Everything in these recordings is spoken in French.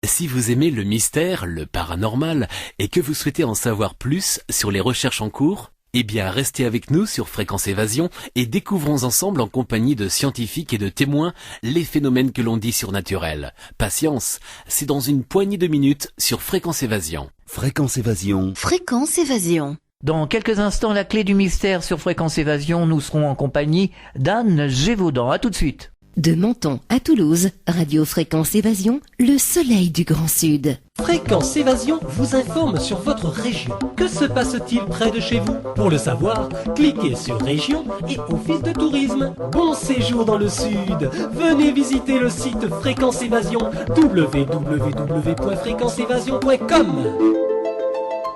Si vous aimez le mystère, le paranormal, et que vous souhaitez en savoir plus sur les recherches en cours, eh bien restez avec nous sur Fréquence Évasion et découvrons ensemble en compagnie de scientifiques et de témoins les phénomènes que l'on dit surnaturels. Patience, c'est dans une poignée de minutes sur Fréquence Évasion. Fréquence Évasion. Fréquence Évasion. Dans quelques instants, la clé du mystère sur Fréquence Évasion, nous serons en compagnie d'Anne Gévaudan. À tout de suite. De Menton à Toulouse, Radio Fréquence Évasion, le soleil du Grand Sud. Fréquence Évasion vous informe sur votre région. Que se passe-t-il près de chez vous? Pour le savoir, cliquez sur Région et Office de tourisme. Bon séjour dans le Sud. Venez visiter le site Fréquence Évasion, www.fréquenceévasion.com.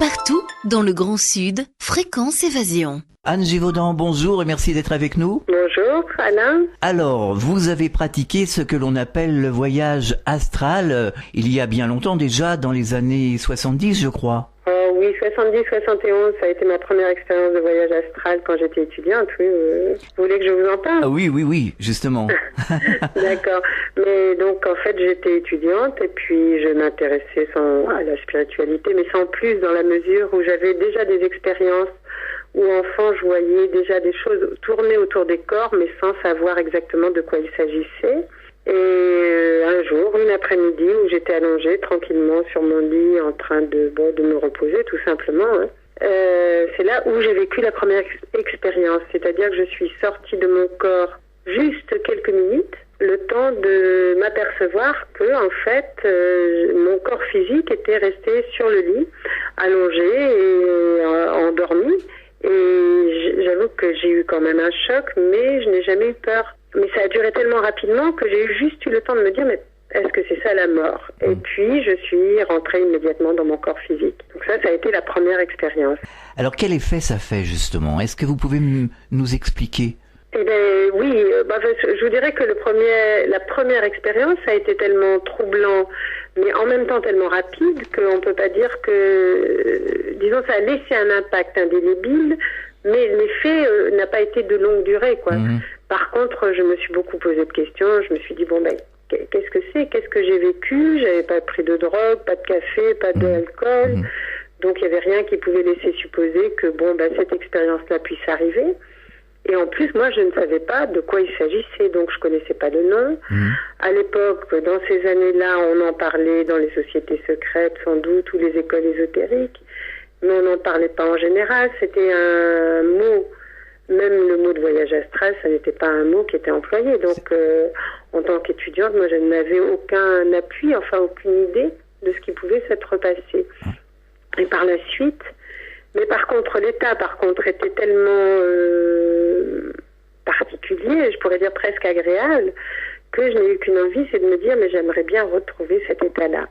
Partout dans le Grand Sud, Fréquence Évasion. Anne Gévaudan, bonjour et merci d'être avec nous. Bonjour, Alain. Alors, vous avez pratiqué ce que l'on appelle le voyage astral il y a bien longtemps déjà, dans les années 70, je crois. Oui, 70-71, ça a été ma première expérience de voyage astral quand j'étais étudiante. Oui, vous voulez que je vous en parle? Ah oui, justement. D'accord. Mais donc, en fait, j'étais étudiante et puis je m'intéressais à la spiritualité, mais sans plus, dans la mesure où j'avais déjà des expériences où enfant, je voyais déjà des choses tourner autour des corps, mais sans savoir exactement de quoi il s'agissait. Et un jour, une après-midi, où j'étais allongée tranquillement sur mon lit, en train de me reposer, tout simplement, hein. C'est là où j'ai vécu la première expérience. C'est-à-dire que je suis sortie de mon corps juste quelques minutes, le temps de m'apercevoir que, en fait, mon corps physique était resté sur le lit, allongé et endormi. Et j'avoue que j'ai eu quand même un choc, mais je n'ai jamais eu peur. Mais ça a duré tellement rapidement que j'ai juste eu le temps de me dire, mais est-ce que c'est ça la mort? Et puis je suis rentrée immédiatement dans mon corps physique. Donc ça a été la première expérience. Alors quel effet ça fait justement? Est-ce que vous pouvez nous expliquer? Eh bien oui, je vous dirais que la première expérience a été tellement troublant, mais en même temps tellement rapide qu'on ne peut pas dire que, disons, ça a laissé un impact indélébile, mais l'effet n'a pas été de longue durée, quoi. Mmh. Par contre, je me suis beaucoup posé de questions. Je me suis dit, qu'est-ce que c'est? Qu'est-ce que j'ai vécu? J'avais pas pris de drogue, pas de café, pas d'alcool. Mmh. Donc, il n'y avait rien qui pouvait laisser supposer que, cette expérience-là puisse arriver. Et en plus, moi, je ne savais pas de quoi il s'agissait, donc je connaissais pas le nom. Mmh. À l'époque, dans ces années-là, on en parlait dans les sociétés secrètes, sans doute, ou les écoles ésotériques, mais on n'en parlait pas en général. C'était un mot, même le mot de voyage astral, ça n'était pas un mot qui était employé. Donc, en tant qu'étudiante, moi, je n'avais aucun appui, aucune idée de ce qui pouvait s'être passé. Et par la suite... Mais par contre, l'état, était tellement particulier, je pourrais dire presque agréable, que je n'ai eu qu'une envie, c'est de me dire, mais j'aimerais bien retrouver cet état-là.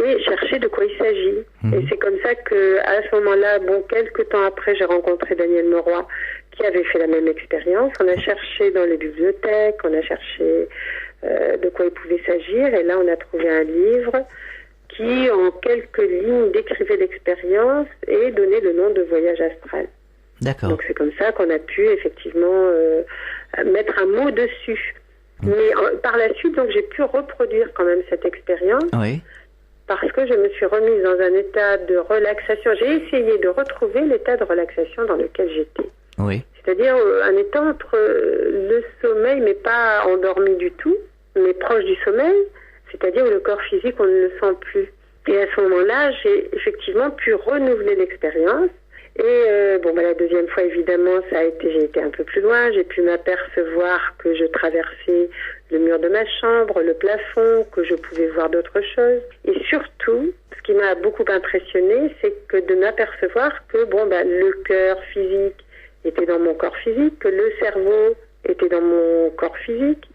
Et chercher de quoi il s'agit. Mmh. Et c'est comme ça que, à ce moment-là, quelques temps après, j'ai rencontré Daniel Meroy, qui avait fait la même expérience. On a cherché dans les bibliothèques, on a cherché de quoi il pouvait s'agir, et là, on a trouvé un livre qui, en quelques lignes, décrivait l'expérience et donnait le nom de voyage astral. D'accord. Donc c'est comme ça qu'on a pu effectivement mettre un mot dessus. Mais par la suite, donc j'ai pu reproduire quand même cette expérience. Oui. Parce que je me suis remise dans un état de relaxation. J'ai essayé de retrouver l'état de relaxation dans lequel j'étais. Oui. C'est-à-dire un état entre le sommeil, mais pas endormi du tout, mais proche du sommeil. C'est-à-dire où le corps physique, on ne le sent plus. Et à ce moment-là, j'ai effectivement pu renouveler l'expérience. Et la deuxième fois, évidemment, j'ai été un peu plus loin. J'ai pu m'apercevoir que je traversais le mur de ma chambre, le plafond, que je pouvais voir d'autres choses. Et surtout, ce qui m'a beaucoup impressionnée, c'est que de m'apercevoir que le cœur physique était dans mon corps physique, que le cerveau était dans mon corps physique,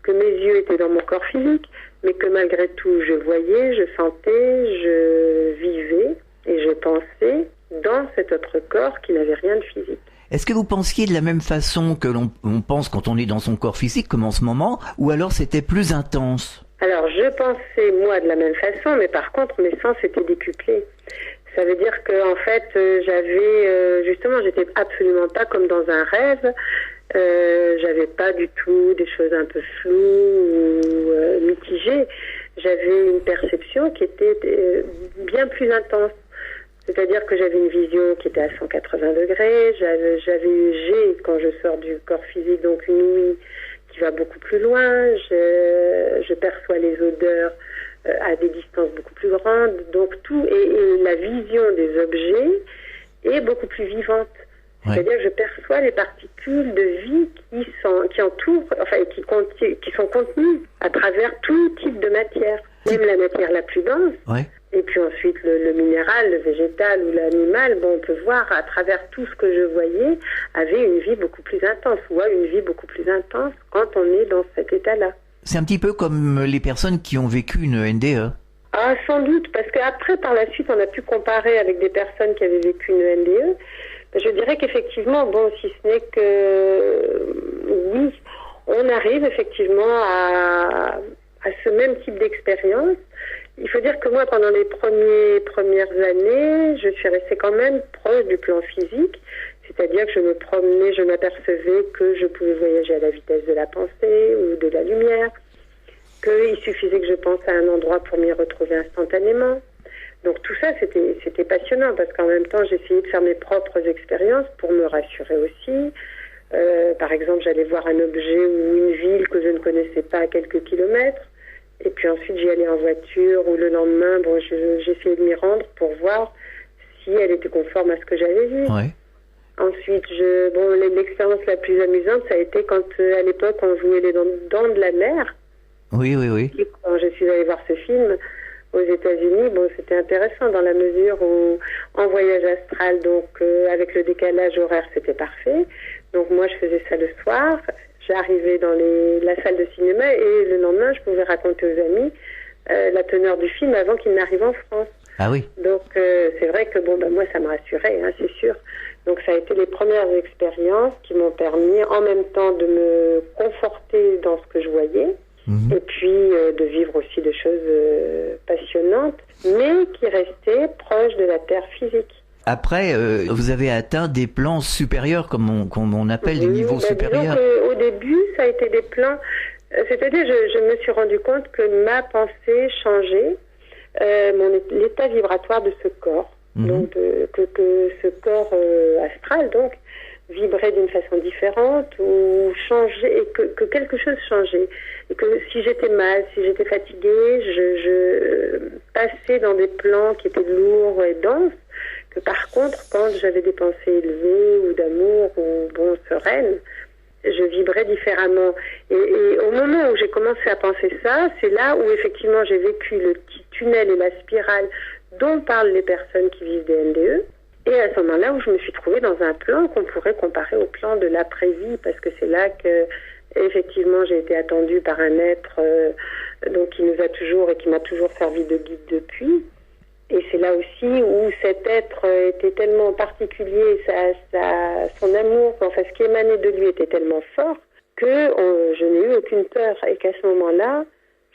que mes yeux étaient dans mon corps physique, mais que malgré tout, je voyais, je sentais, je vivais et je pensais dans cet autre corps qui n'avait rien de physique. Est-ce que vous pensiez de la même façon que l'on pense quand on est dans son corps physique, comme en ce moment, ou alors c'était plus intense? Alors, je pensais, moi, de la même façon, mais par contre, mes sens étaient décuplés. Ça veut dire que, en fait, j'étais absolument pas comme dans un rêve. J'avais pas du tout des choses un peu floues ou mitigées. j'avais une perception qui était bien plus intense. C'est-à-dire que j'avais une vision qui était à 180 degrés, j'ai, quand je sors du corps physique, donc une ouïe qui va beaucoup plus loin, je perçois les odeurs à des distances beaucoup plus grandes, donc tout, et la vision des objets est beaucoup plus vivante. Ouais. C'est-à-dire que je perçois les particules de vie qui entourent, enfin, qui sont contenues à travers tout type de matière, même la matière la plus dense. Ouais. Et puis ensuite le minéral, le végétal ou l'animal, on peut voir à travers tout ce que je voyais, avait une vie beaucoup plus intense, ou a une vie beaucoup plus intense quand on est dans cet état-là. C'est un petit peu comme les personnes qui ont vécu une NDE. Ah, sans doute, parce qu'après, par la suite, on a pu comparer avec des personnes qui avaient vécu une NDE. Je dirais qu'effectivement, si ce n'est que oui, on arrive effectivement à ce même type d'expérience. Il faut dire que moi, pendant les premières années, je suis restée quand même proche du plan physique, c'est-à-dire que je me promenais, je m'apercevais que je pouvais voyager à la vitesse de la pensée ou de la lumière, qu'il suffisait que je pense à un endroit pour m'y retrouver instantanément. Donc tout ça, c'était passionnant, parce qu'en même temps, j'essayais de faire mes propres expériences pour me rassurer aussi. Par exemple, j'allais voir un objet ou une ville que je ne connaissais pas à quelques kilomètres. Et puis ensuite, j'y allais en voiture, ou le lendemain, j'essayais de m'y rendre pour voir si elle était conforme à ce que j'avais vu. Ouais. Ensuite, l'expérience la plus amusante, ça a été quand, à l'époque, on jouait les dents de la mer. Oui. Et quand je suis allée voir ce film aux États-Unis, c'était intéressant dans la mesure où, en voyage astral, donc avec le décalage horaire, c'était parfait. Donc moi, je faisais ça le soir. J'arrivais dans la salle de cinéma et le lendemain, je pouvais raconter aux amis la teneur du film avant qu'il n'arrive en France. Ah oui. Donc c'est vrai que moi, ça me rassurait, c'est sûr. Donc ça a été les premières expériences qui m'ont permis en même temps de me conforter dans ce que je voyais, et puis de vivre aussi des choses passionnantes, mais qui restaient proches de la Terre physique. Après, vous avez atteint des plans supérieurs, comme on appelle des niveaux supérieurs. Au début, ça a été des plans... c'est-à-dire, je me suis rendu compte que ma pensée changeait, l'état vibratoire de ce corps. Donc, que ce corps astral, donc, vibrait d'une façon différente, ou changeait, et que quelque chose changeait. Et que si j'étais mal, si j'étais fatiguée, je passais dans des plans qui étaient lourds et denses, que par contre, quand j'avais des pensées élevées, ou d'amour, ou sereines, je vibrais différemment. Et au moment où j'ai commencé à penser ça, c'est là où effectivement j'ai vécu le petit tunnel et la spirale dont parlent les personnes qui vivent des NDE. Et à ce moment-là où je me suis trouvée dans un plan qu'on pourrait comparer au plan de l'après-vie, parce que c'est là que effectivement j'ai été attendue par un être donc qui nous a toujours et qui m'a toujours servi de guide depuis. Et c'est là aussi où cet être était tellement particulier, son amour, ce qui émanait de lui était tellement fort que je n'ai eu aucune peur. Et qu'à ce moment-là,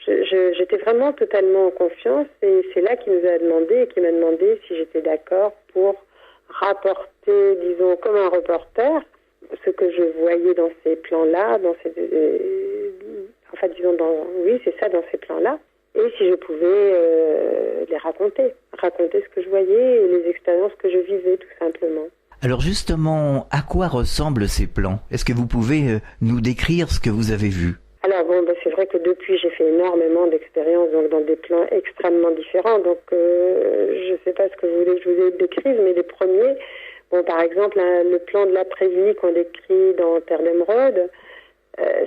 j'étais vraiment totalement en confiance. Et c'est là qu'il nous a demandé, et qu'il m'a demandé si j'étais d'accord pour rapporter, disons, comme un reporter, ce que je voyais dans ces plans-là, dans ces plans-là. Et si je pouvais les raconter ce que je voyais et les expériences que je vivais, tout simplement. Alors justement, à quoi ressemblent ces plans? Est-ce que vous pouvez nous décrire ce que vous avez vu? Alors c'est vrai que depuis, j'ai fait énormément d'expériences donc dans des plans extrêmement différents. Donc je ne sais pas ce que vous voulez que je vous décrive, mais les premiers, par exemple, le plan de l'après-vie qu'on décrit dans Terre d'Émeraude,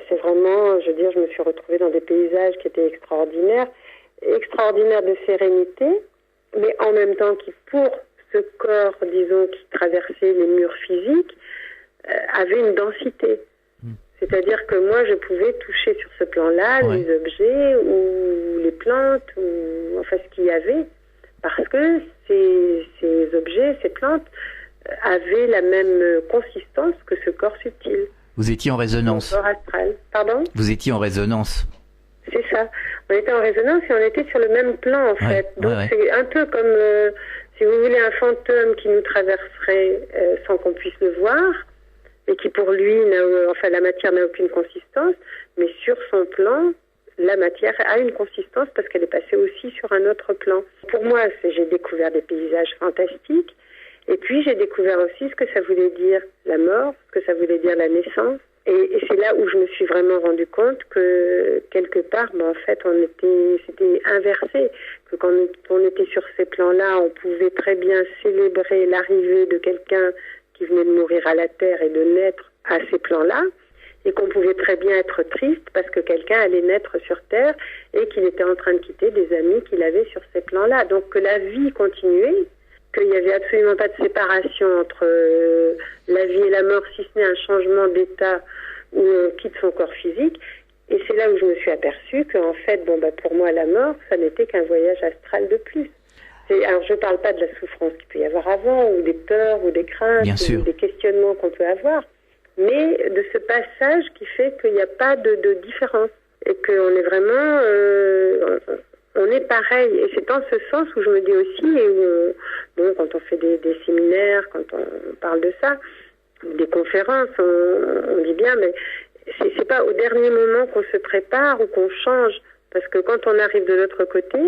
c'est vraiment, je me suis retrouvée dans des paysages qui étaient extraordinaires de sérénité, mais en même temps qui, pour ce corps, disons, qui traversait les murs physiques, avait une densité. C'est-à-dire que moi, je pouvais toucher sur ce plan-là les objets ou les plantes, ou ce qu'il y avait, parce que ces objets, ces plantes, avaient la même consistance que ce corps subtil. Vous étiez en résonance. Corps astral. Pardon ? Vous étiez en résonance. C'est ça. On était en résonance et on était sur le même plan, en fait. Donc c'est un peu comme, si vous voulez, un fantôme qui nous traverserait sans qu'on puisse le voir, et qui pour lui, la matière n'a aucune consistance, mais sur son plan, la matière a une consistance parce qu'elle est passée aussi sur un autre plan. Pour moi, j'ai découvert des paysages fantastiques et puis j'ai découvert aussi ce que ça voulait dire la mort, ce que ça voulait dire la naissance. Et c'est là où je me suis vraiment rendu compte que quelque part, en fait, c'était inversé. Que quand on était sur ces plans-là, on pouvait très bien célébrer l'arrivée de quelqu'un qui venait de mourir à la terre et de naître à ces plans-là, et qu'on pouvait très bien être triste parce que quelqu'un allait naître sur terre et qu'il était en train de quitter des amis qu'il avait sur ces plans-là. Donc que la vie continuait, qu'il n'y avait absolument pas de séparation entre la vie et la mort, si ce n'est un changement d'état où on quitte son corps physique. Et c'est là où je me suis aperçue qu'en fait, pour moi, la mort, ça n'était qu'un voyage astral de plus. Alors, je ne parle pas de la souffrance qu'il peut y avoir avant, ou des peurs, ou des craintes, ou des questionnements qu'on peut avoir, mais de ce passage qui fait qu'il n'y a pas de différence. Et qu'on est vraiment... on est pareil. Et c'est dans ce sens où je me dis aussi, et où quand on fait des séminaires, quand on parle de ça, des conférences, on dit bien, mais c'est pas au dernier moment qu'on se prépare ou qu'on change. Parce que quand on arrive de l'autre côté,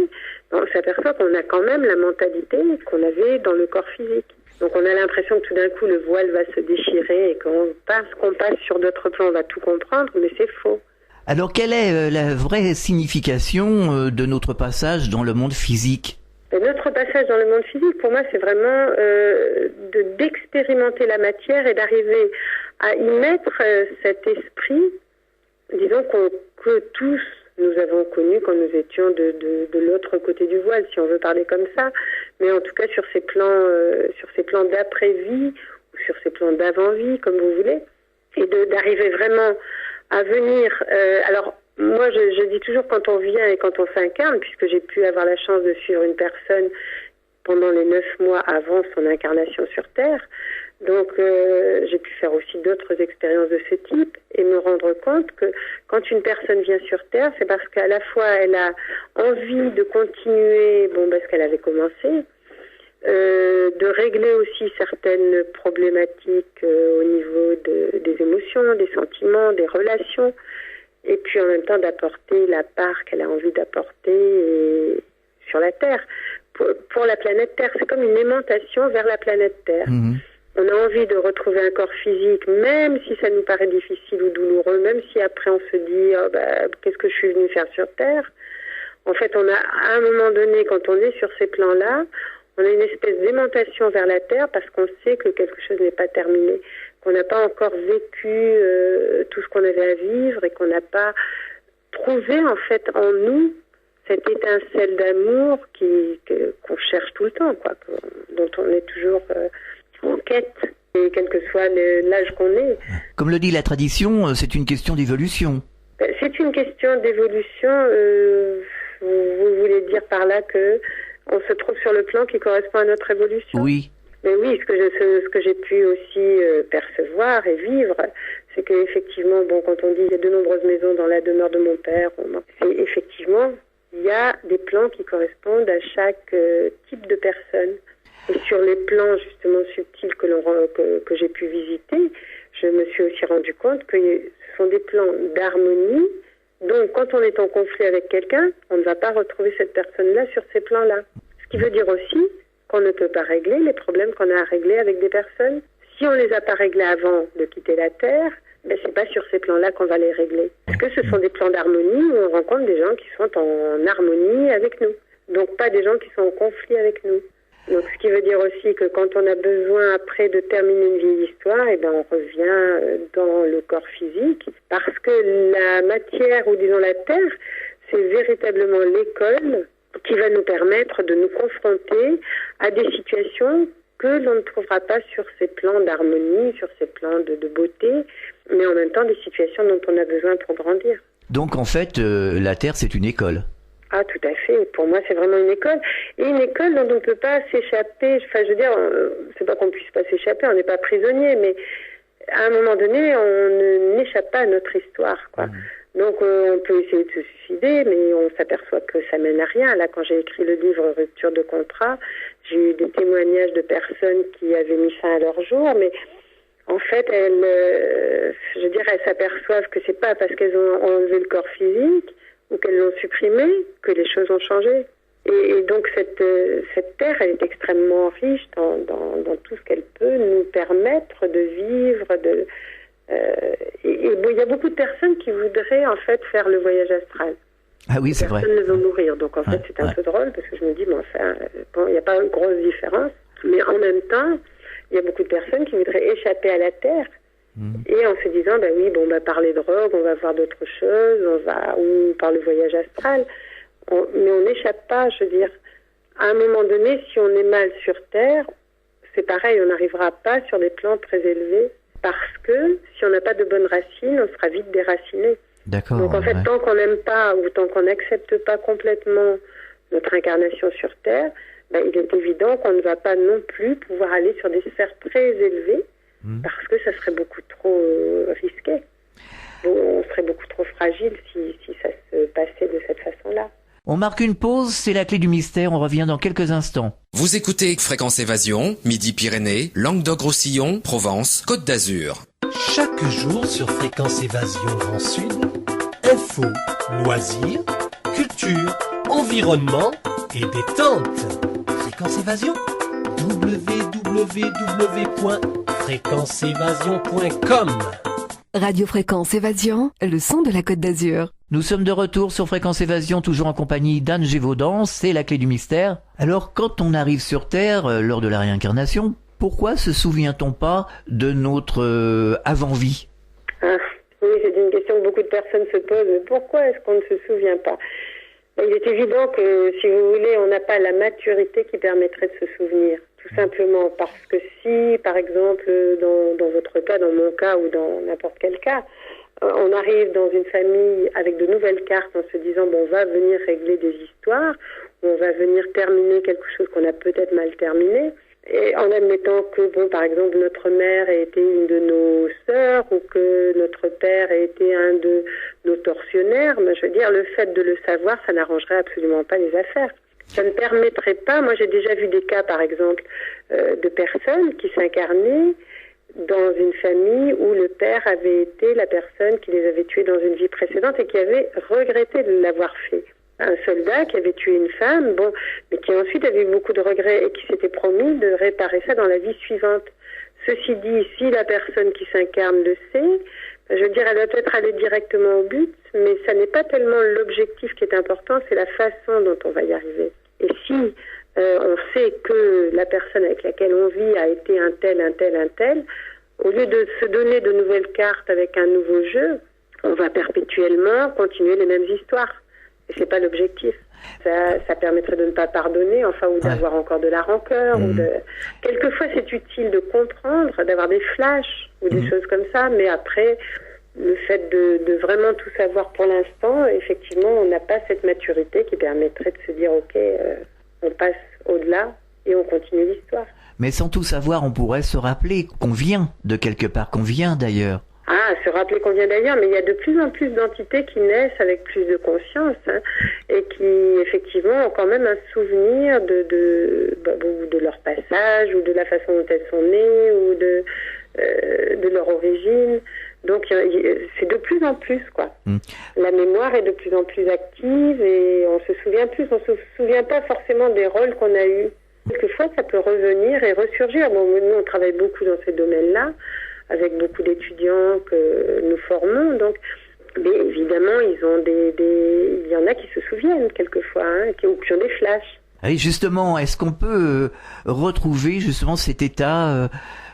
on s'aperçoit qu'on a quand même la mentalité qu'on avait dans le corps physique. Donc on a l'impression que tout d'un coup le voile va se déchirer et qu'on passe sur d'autres plans, on va tout comprendre, mais c'est faux. Alors quelle est la vraie signification de notre passage dans le monde physique ? Notre passage dans le monde physique, pour moi, c'est vraiment d'expérimenter la matière et d'arriver à y mettre cet esprit, disons, que tous nous avons connu quand nous étions de l'autre côté du voile, si on veut parler comme ça, mais en tout cas sur ces plans d'après-vie ou sur ces plans d'avant-vie, comme vous voulez, et d'arriver vraiment à venir... alors, moi, je dis toujours quand on vient et quand on s'incarne, puisque j'ai pu avoir la chance de suivre une personne pendant les 9 mois avant son incarnation sur Terre. Donc, j'ai pu faire aussi d'autres expériences de ce type et me rendre compte que quand une personne vient sur Terre, c'est parce qu'à la fois elle a envie de continuer, ce qu'elle avait commencé, de régler aussi certaines problématiques au niveau des émotions, des sentiments, des relations, et puis en même temps d'apporter la part qu'elle a envie d'apporter sur la Terre. Pour la planète Terre, c'est comme une aimantation vers la planète Terre. Mmh. On a envie de retrouver un corps physique, même si ça nous paraît difficile ou douloureux, même si après on se dit qu'est-ce que je suis venu faire sur Terre. En fait, on a à un moment donné, quand on est sur ces plans-là, on a une espèce d'aimantation vers la Terre parce qu'on sait que quelque chose n'est pas terminé, qu'on n'a pas encore vécu tout ce qu'on avait à vivre et qu'on n'a pas trouvé en fait en nous cette étincelle d'amour qu'on cherche tout le temps, dont on est toujours en quête, et quel que soit l'âge qu'on est. Comme le dit la tradition, c'est une question d'évolution. C'est une question d'évolution. Vous voulez dire par là que on se trouve sur le plan qui correspond à notre évolution? Oui. Mais oui, ce que j'ai pu aussi percevoir et vivre, c'est qu'effectivement, quand on dit il y a de nombreuses maisons dans la demeure de mon père, c'est effectivement, il y a des plans qui correspondent à chaque type de personne. Et sur les plans justement subtils que j'ai pu visiter, je me suis aussi rendu compte que ce sont des plans d'harmonie. Donc, quand on est en conflit avec quelqu'un, on ne va pas retrouver cette personne-là sur ces plans-là. Ce qui veut dire aussi qu'on ne peut pas régler les problèmes qu'on a à régler avec des personnes. Si on les a pas réglés avant de quitter la Terre, c'est pas sur ces plans-là qu'on va les régler. Parce que ce sont des plans d'harmonie où on rencontre des gens qui sont en harmonie avec nous. Donc, pas des gens qui sont en conflit avec nous. Donc, ce qui veut dire aussi que quand on a besoin après de terminer une vieille histoire, on revient dans le corps physique, parce que la matière, ou disons la Terre, c'est véritablement l'école qui va nous permettre de nous confronter à des situations que l'on ne trouvera pas sur ces plans d'harmonie, sur ces plans de beauté, mais en même temps des situations dont on a besoin pour grandir. Donc en fait, la Terre, c'est une école. Ah, tout à fait. Pour moi, c'est vraiment une école. Et une école dont on ne peut pas s'échapper. Enfin, je veux dire, c'est pas qu'on ne puisse pas s'échapper, on n'est pas prisonnier, mais à un moment donné, on n'échappe pas à notre histoire, quoi. Donc, on peut essayer de se suicider, mais on s'aperçoit que ça mène à rien. Là, quand j'ai écrit le livre Rupture de contrat, j'ai eu des témoignages de personnes qui avaient mis fin à leur jour, mais en fait, elles s'aperçoivent que c'est pas parce qu'elles ont enlevé le corps physique ou qu'elles l'ont supprimé que les choses ont changé. Et donc cette terre, elle est extrêmement riche dans tout ce qu'elle peut nous permettre de vivre. Il y a beaucoup de personnes qui voudraient en fait faire le voyage astral. Ah oui, c'est vrai. Personne ne veut mourir, donc en fait c'est un peu drôle parce que je me dis, il n'y a pas une grosse différence, mais en même temps, il y a beaucoup de personnes qui voudraient échapper à la terre. Et en se disant, par les drogues, on va voir d'autres choses, ou par le voyage astral. Mais on n'échappe pas, je veux dire. À un moment donné, si on est mal sur Terre, c'est pareil, on n'arrivera pas sur des plans très élevés, parce que si on n'a pas de bonnes racines, on sera vite déraciné. D'accord. Donc en fait, tant qu'on n'aime pas, ou tant qu'on n'accepte pas complètement notre incarnation sur Terre, il est évident qu'on ne va pas non plus pouvoir aller sur des sphères très élevées, parce que ça serait beaucoup trop risqué. On serait beaucoup trop fragile si ça se passait de cette façon-là. On marque une pause, c'est la clé du mystère, on revient dans quelques instants. Vous écoutez Fréquence Évasion, Midi-Pyrénées, Languedoc-Roussillon, Provence, Côte d'Azur. Chaque jour sur Fréquence Évasion Grand Sud, info, loisirs, culture, environnement et détente. Fréquence Évasion, www.fréquenceévasion.com. Radio Fréquence Évasion, le son de la Côte d'Azur. Nous sommes de retour sur Fréquence Évasion, toujours en compagnie d'Anne Gévaudan, c'est la clé du mystère. Alors, quand on arrive sur Terre, lors de la réincarnation, pourquoi se souvient-on pas de notre avant-vie ? Oui, c'est une question que beaucoup de personnes se posent, mais pourquoi est-ce qu'on ne se souvient pas ? Il est évident que, si vous voulez, on n'a pas la maturité qui permettrait de se souvenir. Tout simplement parce que si, par exemple, dans votre cas, dans mon cas ou dans n'importe quel cas, on arrive dans une famille avec de nouvelles cartes en se disant on va venir régler des histoires, on va venir terminer quelque chose qu'on a peut-être mal terminé, et en admettant que, par exemple, notre mère a été une de nos sœurs ou que notre père a été un de nos tortionnaires, je veux dire, le fait de le savoir, ça n'arrangerait absolument pas les affaires. Ça ne permettrait pas, moi j'ai déjà vu des cas par exemple de personnes qui s'incarnaient dans une famille où le père avait été la personne qui les avait tués dans une vie précédente et qui avait regretté de l'avoir fait. Un soldat qui avait tué une femme, mais qui ensuite avait eu beaucoup de regrets et qui s'était promis de réparer ça dans la vie suivante. Ceci dit, si la personne qui s'incarne le sait, je veux dire, elle doit peut-être aller directement au but, mais ça n'est pas tellement l'objectif qui est important, c'est la façon dont on va y arriver. Et si on sait que la personne avec laquelle on vit a été un tel, au lieu de se donner de nouvelles cartes avec un nouveau jeu, on va perpétuellement continuer les mêmes histoires. Et c'est pas l'objectif. Ça permettrait de ne pas pardonner, ou d'avoir encore de la rancœur. Quelquefois, c'est utile de comprendre, d'avoir des flashs ou des choses comme ça, mais après, le fait de vraiment tout savoir pour l'instant, effectivement, on n'a pas cette maturité qui permettrait de se dire, on passe au-delà et on continue l'histoire. Mais sans tout savoir, on pourrait se rappeler qu'on vient de quelque part, qu'on vient d'ailleurs. Se rappeler qu'on vient d'ailleurs, mais il y a de plus en plus d'entités qui naissent avec plus de conscience et qui, effectivement, ont quand même un souvenir de leur passage ou de la façon dont elles sont nées ou de leur origine. Donc, c'est de plus en plus, quoi. La mémoire est de plus en plus active et on se souvient plus. On se souvient pas forcément des rôles qu'on a eus. Quelquefois, ça peut revenir et ressurgir. Nous, on travaille beaucoup dans ces domaines-là, avec beaucoup d'étudiants que nous formons. Donc, mais évidemment, il y en a qui se souviennent quelquefois, qui ont des flashs. Et justement, est-ce qu'on peut retrouver justement cet état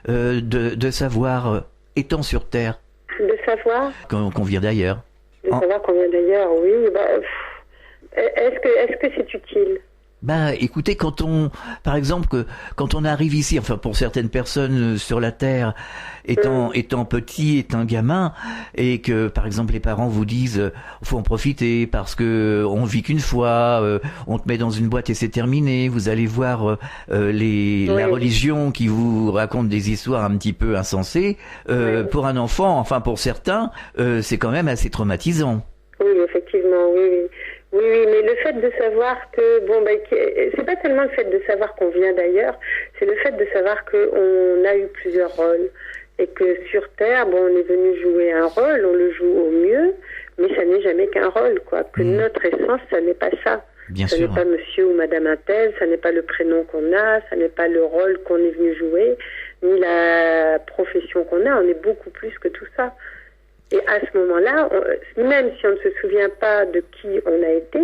de savoir étant sur Terre? De savoir qu'on vient d'ailleurs. De savoir qu'on vient d'ailleurs, oui. Est-ce que c'est utile? Écoutez, par exemple, quand on arrive ici, pour certaines personnes sur la Terre, étant petit, étant gamin, et que, par exemple, les parents vous disent, faut en profiter parce que on vit qu'une fois, on te met dans une boîte et c'est terminé, vous allez voir la religion qui vous raconte des histoires un petit peu insensées, pour un enfant, pour certains, c'est quand même assez traumatisant. Oui, effectivement, oui. Oui, mais le fait de savoir que, c'est pas tellement le fait de savoir qu'on vient d'ailleurs, c'est le fait de savoir qu'on a eu plusieurs rôles et que sur Terre, on est venu jouer un rôle, on le joue au mieux, mais ça n'est jamais qu'un rôle, quoi. Que notre essence, ça n'est pas ça. Bien ça sûr. n'est pas monsieur ou madame un tel, ça n'est pas le prénom qu'on a, ça n'est pas le rôle qu'on est venu jouer, ni la profession qu'on a. On est beaucoup plus que tout ça. Et à ce moment-là, même si on ne se souvient pas de qui on a été,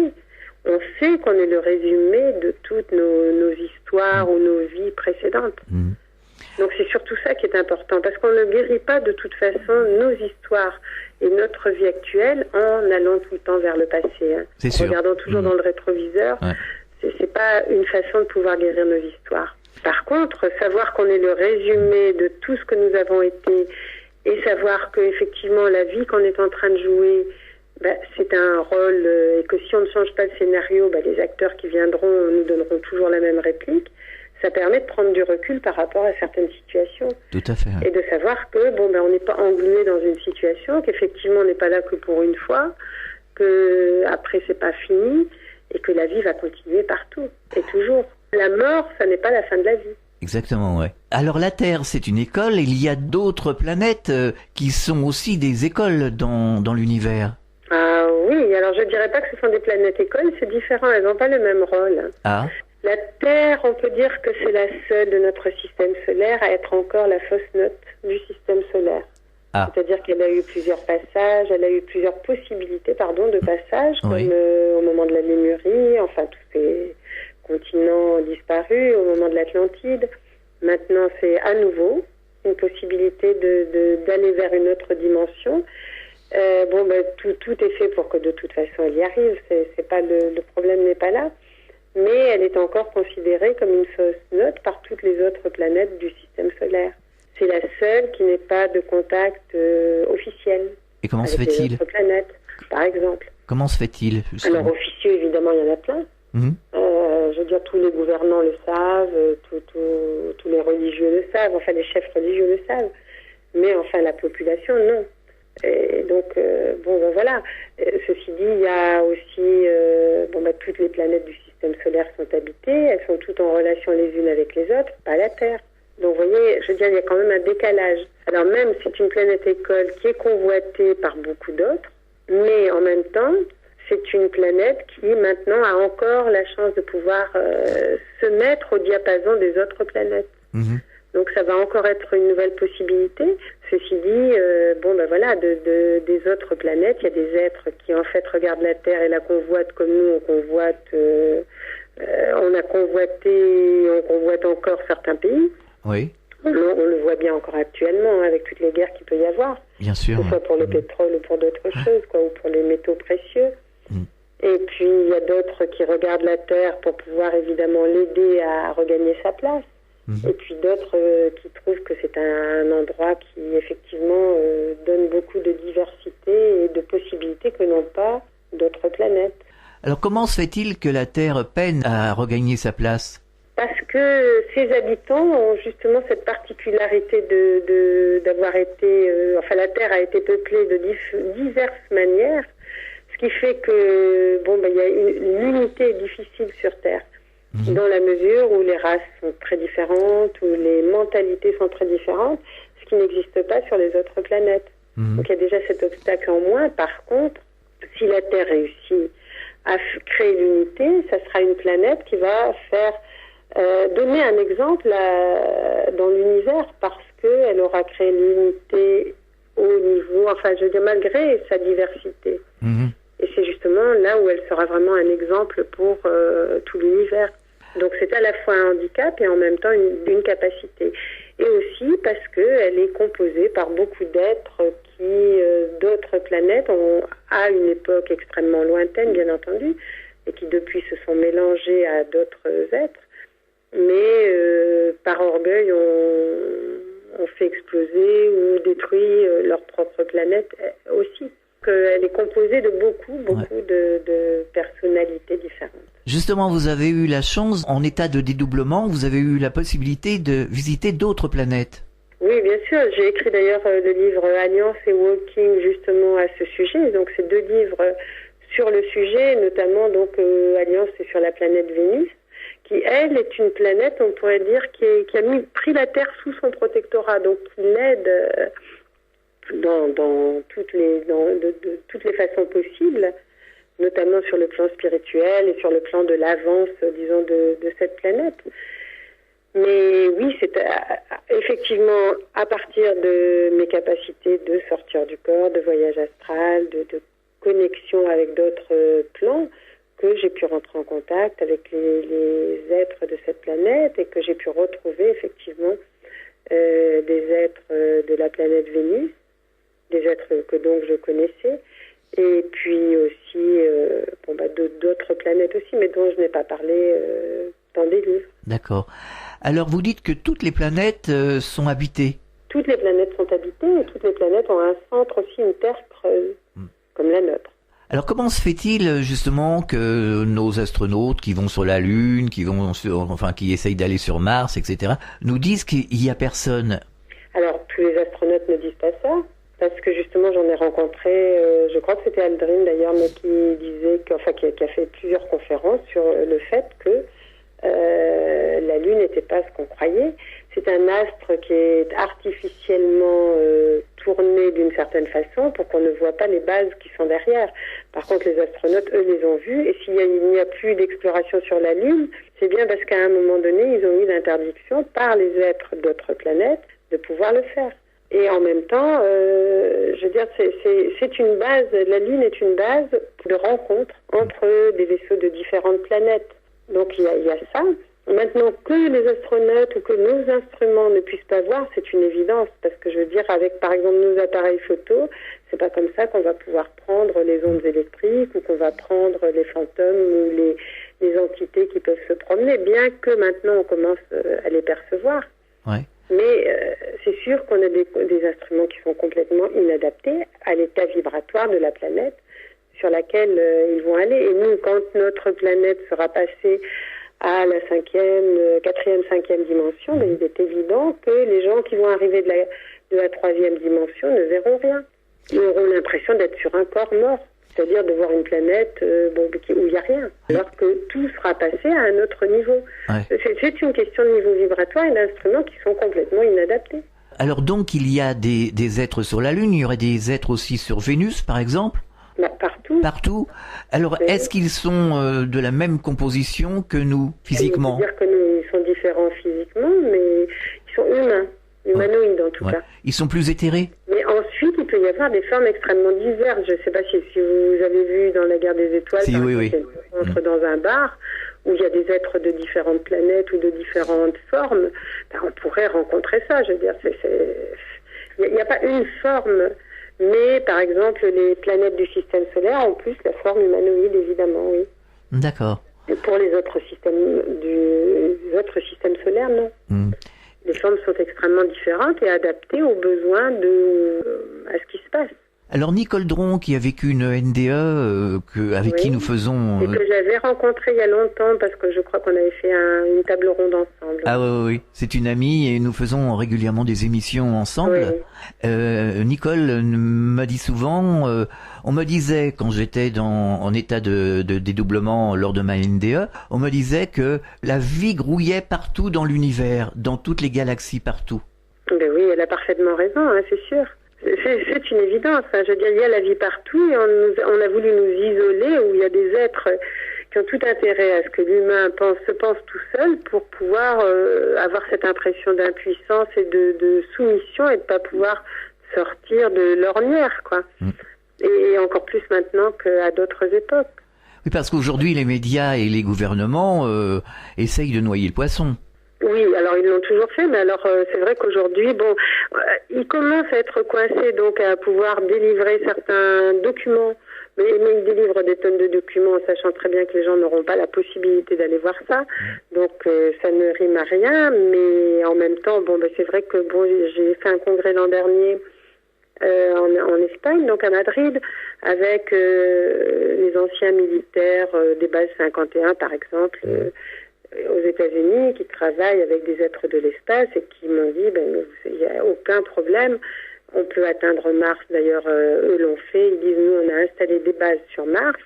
on sait qu'on est le résumé de toutes nos histoires ou nos vies précédentes. Donc c'est surtout ça qui est important, parce qu'on ne guérit pas de toute façon nos histoires et notre vie actuelle en allant tout le temps vers le passé. Hein. C'est sûr. En regardant toujours dans le rétroviseur, c'est pas une façon de pouvoir guérir nos histoires. Par contre, savoir qu'on est le résumé de tout ce que nous avons été et savoir que effectivement la vie qu'on est en train de jouer, c'est un rôle et que si on ne change pas le scénario, les acteurs qui viendront nous donneront toujours la même réplique. Ça permet de prendre du recul par rapport à certaines situations. Tout à fait. Et de savoir que on n'est pas englué dans une situation, qu'effectivement on n'est pas là que pour une fois, que après c'est pas fini et que la vie va continuer partout et toujours. La mort, ça n'est pas la fin de la vie. Exactement, ouais. Alors la Terre, c'est une école. Il y a d'autres planètes qui sont aussi des écoles dans l'univers. Ah oui, alors je dirais pas que ce sont des planètes écoles, c'est différent, elles n'ont pas le même rôle. Ah. La Terre, on peut dire que c'est la seule de notre système solaire à être encore la fausse note du système solaire. Ah. C'est-à-dire qu'elle a eu plusieurs passages, elle a eu plusieurs possibilités, de passages, comme au moment de la Lémurie, enfin tous ces continents disparus, au moment de l'Atlantide. Maintenant, c'est à nouveau une possibilité d'aller vers une autre dimension. Tout est fait pour que de toute façon elle y arrive. C'est pas le problème n'est pas là. Mais elle est encore considérée comme une fausse note par toutes les autres planètes du système solaire. C'est la seule qui n'ait pas de contact officiel. Et comment se avec fait-il les autres planètes, par exemple. Comment se fait-il justement? Alors officieux, évidemment, il y en a plein. Je veux dire, tous les gouvernants le savent, tous les religieux le savent, enfin les chefs religieux le savent. Mais enfin la population, non. Et donc, voilà. Ceci dit, il y a aussi, toutes les planètes du système solaire sont habitées, elles sont toutes en relation les unes avec les autres, pas la Terre. Donc, vous voyez, je veux dire, il y a quand même un décalage. Alors même, c'est une planète école qui est convoitée par beaucoup d'autres, mais en même temps, c'est une planète qui, maintenant, a encore la chance de pouvoir se mettre au diapason des autres planètes. Donc ça va encore être une nouvelle possibilité. Ceci dit, des autres planètes, il y a des êtres qui en fait regardent la Terre et la convoitent comme nous, on convoite, on a convoité, on convoite encore certains pays. Oui. On le voit bien encore actuellement avec toutes les guerres qu'il peut y avoir. Bien sûr. Que ce soit pour le pétrole ou pour d'autres choses, ou pour les métaux précieux. Et puis il y a d'autres qui regardent la Terre pour pouvoir évidemment l'aider à regagner sa place. Et puis d'autres qui trouvent que c'est un endroit qui effectivement donne beaucoup de diversité et de possibilités que n'ont pas d'autres planètes. Alors comment se fait-il que la Terre peine à regagner sa place? Parce que ses habitants ont justement cette particularité d'avoir été... la Terre a été peuplée de diverses manières, ce qui fait que il y a une unité difficile sur Terre. Dans la mesure où les races sont très différentes, où les mentalités sont très différentes, ce qui n'existe pas sur les autres planètes. Donc il y a déjà cet obstacle en moins. Par contre, si la Terre réussit à créer l'unité, ça sera une planète qui va faire donner un exemple dans l'univers, parce qu'elle aura créé l'unité au niveau, malgré sa diversité. Et c'est justement là où elle sera vraiment un exemple pour tout l'univers. Donc c'est à la fois un handicap et en même temps une capacité. Et aussi parce qu'elle est composée par beaucoup d'êtres qui, d'autres planètes, à une époque extrêmement lointaine, bien entendu, et qui depuis se sont mélangés à d'autres êtres. Mais par orgueil, on fait exploser ou détruit leur propre planète aussi. Elle est composée de beaucoup de personnalités différentes. Justement, vous avez eu la chance, en état de dédoublement, vous avez eu la possibilité de visiter d'autres planètes. Oui, bien sûr. J'ai écrit d'ailleurs le livre Alliance et Walking justement à ce sujet. Donc, c'est 2 livres sur le sujet, notamment Alliance, c'est sur la planète Vénus, qui, elle, est une planète, on pourrait dire, qui a pris la Terre sous son protectorat, donc qui l'aide dans toutes les façons possibles, notamment sur le plan spirituel et sur le plan de l'avance, disons, de cette planète. Mais oui, c'est effectivement à partir de mes capacités de sortir du corps, de voyage astral, de connexion avec d'autres plans, que j'ai pu rentrer en contact avec les êtres de cette planète et que j'ai pu retrouver effectivement des êtres de la planète Vénus, des êtres que donc je connaissais, et puis aussi d'autres planètes aussi, mais dont je n'ai pas parlé dans des livres. D'accord. Alors vous dites que toutes les planètes sont habitées. Toutes les planètes sont habitées et toutes les planètes ont un centre aussi, une terre creuse, comme la nôtre. Alors comment se fait-il justement que nos astronautes qui vont sur la Lune, qui essayent d'aller sur Mars, etc., nous disent qu'il n'y a personne? Alors tous les astronautes ne disent pas ça, parce que justement j'en ai rencontré, je crois que c'était Aldrin d'ailleurs, mais qui disait qui a fait plusieurs conférences sur le fait que la Lune n'était pas ce qu'on croyait. C'est un astre qui est artificiellement tourné d'une certaine façon pour qu'on ne voit pas les bases qui sont derrière. Par contre, les astronautes, eux, les ont vus. Et s'il n'y a plus d'exploration sur la Lune, c'est bien parce qu'à un moment donné, ils ont eu l'interdiction par les êtres d'autres planètes de pouvoir le faire. Et en même temps, je veux dire, c'est une base, la Lune est une base de rencontre entre des vaisseaux de différentes planètes. Donc il y a ça. Maintenant, que les astronautes ou que nos instruments ne puissent pas voir, c'est une évidence, parce que je veux dire, avec par exemple nos appareils photo, c'est pas comme ça qu'on va pouvoir prendre les ondes électriques ou qu'on va prendre les fantômes ou les entités qui peuvent se promener, bien que maintenant on commence à les percevoir. Ouais. Mais c'est sûr qu'on a des instruments qui sont complètement inadaptés à l'état vibratoire de la planète sur laquelle ils vont aller. Et nous, quand notre planète sera passée à la 4e, 5e dimension, il est évident que les gens qui vont arriver de la 3e dimension ne verront rien. Ils auront l'impression d'être sur un corps mort, c'est-à-dire de voir une planète où il n'y a rien, alors que tout sera passé à un autre niveau. Ouais. C'est une question de niveau vibratoire et d'instruments qui sont complètement inadaptés. Alors donc il y a des êtres sur la Lune, il y aurait des êtres aussi sur Vénus par exemple? Partout. Partout. Alors, est-ce qu'ils sont de la même composition que nous, physiquement? Je veux dire que nous, ils sont différents physiquement, mais ils sont humains, humanoïdes en tout cas. Ils sont plus éthérés? Mais ensuite, il peut y avoir des formes extrêmement diverses. Je ne sais pas si vous avez vu dans La Guerre des Étoiles, on entre dans un bar où il y a des êtres de différentes planètes ou de différentes formes. On pourrait rencontrer ça, je veux dire. Il n'y a pas une forme. Mais, par exemple, les planètes du système solaire ont plus la forme humanoïde, évidemment, oui. D'accord. Et pour les autres systèmes solaires, non. Les formes sont extrêmement différentes et adaptées aux besoins à ce qui se passe. Alors, Nicole Dron, qui a vécu une NDE, avec qui nous faisons... Et que j'avais rencontré il y a longtemps, parce que je crois qu'on avait fait une table ronde ensemble. Ah oui. C'est une amie et nous faisons régulièrement des émissions ensemble. Oui. Nicole m'a dit souvent, on me disait, quand j'étais en état de dédoublement lors de ma NDE, on me disait que la vie grouillait partout dans l'univers, dans toutes les galaxies, partout. Ben oui, elle a parfaitement raison, c'est sûr. C'est une évidence. Je veux dire, il y a la vie partout et on a voulu nous isoler où il y a des êtres qui ont tout intérêt à ce que l'humain se pense tout seul pour pouvoir avoir cette impression d'impuissance et de soumission et de ne pas pouvoir sortir de l'ornière, quoi. Et encore plus maintenant qu'à d'autres époques. Oui, parce qu'aujourd'hui, les médias et les gouvernements essayent de noyer le poisson. Oui, alors ils l'ont toujours fait, mais alors c'est vrai qu'aujourd'hui, ils commencent à être coincés, donc à pouvoir délivrer certains documents, mais ils délivrent des tonnes de documents, sachant très bien que les gens n'auront pas la possibilité d'aller voir ça, donc ça ne rime à rien, mais en même temps, c'est vrai que j'ai fait un congrès l'an dernier en Espagne, donc à Madrid, avec les anciens militaires des bases 51 par exemple, aux États-Unis, qui travaillent avec des êtres de l'espace et qui m'ont dit il n'y a aucun problème, on peut atteindre Mars. D'ailleurs, eux l'ont fait, ils disent nous on a installé des bases sur Mars